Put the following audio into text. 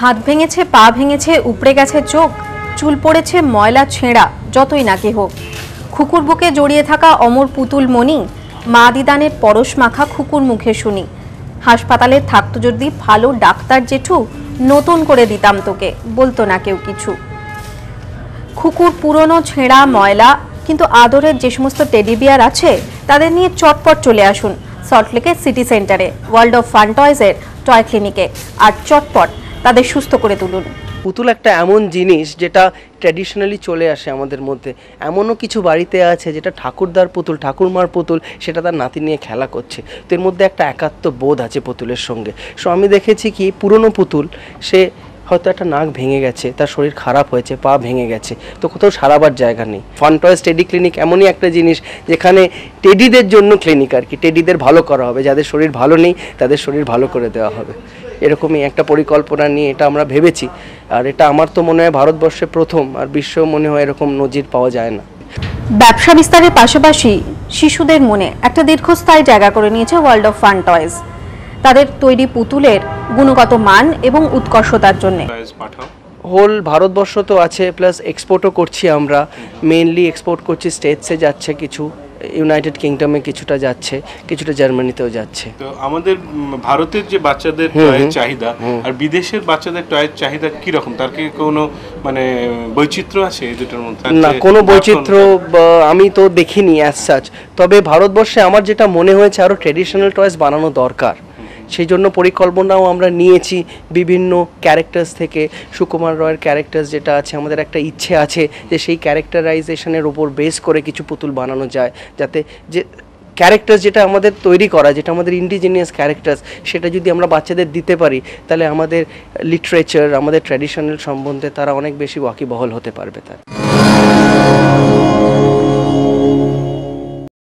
হাত ভেঙেছে, পা ভেঙেছে, উপড়ে গেছে চোখ, চুল পড়েছে ময়লা ছেঁড়া, যতই নাকি হোক। খুকুর বুকে জড়িয়ে থাকা অমর পুতুল মণি, মা দিদানের পরশ মাখা খুকুর মুখে শুনি, হাসপাতালে থাকতো যদি ভালো ডাক্তার জেঠু, নতুন করে দিতাম তোকে, বলতো না কেউ কিছু। খুকুর পুরনো ছেঁড়া ময়লা, কিন্তু আদরের যে সমস্ত টেডি বিয়ার আছে তাদের নিয়ে চটপট চলে আসুন সল্টলেকের সিটি সেন্টারে ওয়ার্ল্ড অফ ফান টয়েজের টয় ক্লিনিকে, আর চটপট তাদের সুস্থ করে তুলুন। পুতুল একটা এমন জিনিস যেটা ট্র্যাডিশনালি চলে আসে আমাদের মধ্যে। এমনও কিছু বাড়িতে আছে যেটা ঠাকুরদার পুতুল, ঠাকুরমার পুতুল, সেটা তার নাতি নিয়ে খেলা করছে। তো এর মধ্যে একটা একাত্ম বোধ আছে পুতুলের সঙ্গে। সো আমি দেখেছি কি পুরনো পুতুল, সে হয়তো একটা নাক ভেঙে গেছে, তার শরীর খারাপ হয়েছে, পা ভেঙে গেছে, তো কোথাও সারাবার জায়গা নেই। ফান টয়েস টেডি ক্লিনিক এমনই একটা জিনিস যেখানে টেডিদের জন্য ক্লিনিক আর কি, টেডিদের ভালো করা হবে, যাদের শরীর ভালো নেই তাদের শরীর ভালো করে দেওয়া হবে। এরকমই একটা পরিকল্পনা নিয়ে এটা আমরা ভেবেছি, আর এটা আমার তো মনে হয় ভারতবর্ষে প্রথম, আর বিশ্বেও মনে হয় এরকম নজির পাওয়া যায় না। ব্যবসা বিস্তারের পাশাপাশি শিশুদের মনে একটা দীর্ঘস্থায়ী জায়গা করে নিয়েছে ওয়ার্ল্ড অফ ফান টয়েজ, তাদের তৈরি পুতুলের গুণগত মান এবং উৎকর্ষতার জন্য। হোল ভারতবর্ষ তো আছে, প্লাস এক্সপোর্টও করছি আমরা, মেইনলি এক্সপোর্ট করছি স্টেটসে যাচ্ছে কিছু, ইউনাইটেড কিংডমে কিছুটা যাচ্ছে, কিছুটা জার্মানিতেও যাচ্ছে। তো আমাদের ভারতের যে বাচ্চাদের টয়ের চাহিদা আর বিদেশের বাচ্চাদের টয়ের চাহিদা কি রকম, তার কি কোনো মানে বৈচিত্র্য আছে এই দুটোর মধ্যে? না, কোনো বৈচিত্র্য আমি তো দেখিনি অ্যাজ সাচ। তবে ভারতবর্ষে আমার যেটা মনে হয়েছে আরও ট্র্যাডিশনাল টয়েস বানানো দরকার, সেই জন্য পরিকল্পনাও আমরা নিয়েছি বিভিন্ন ক্যারেক্টার্স থেকে। সুকুমার রয়ের ক্যারেক্টার্স যেটা আছে, আমাদের একটা ইচ্ছে আছে যে সেই ক্যারেক্টারাইজেশনের ওপর বেস করে কিছু পুতুল বানানো যায়, যাতে যে ক্যারেক্টার্স যেটা আমাদের তৈরি করা, যেটা আমাদের ইন্ডিজিনিয়াস ক্যারেক্টার্স, সেটা যদি আমরা বাচ্চাদের দিতে পারি তাহলে আমাদের লিটারেচার, আমাদের ট্র্যাডিশনাল সম্বন্ধে তারা অনেক বেশি ওয়াকিবহল হতে পারবে। তার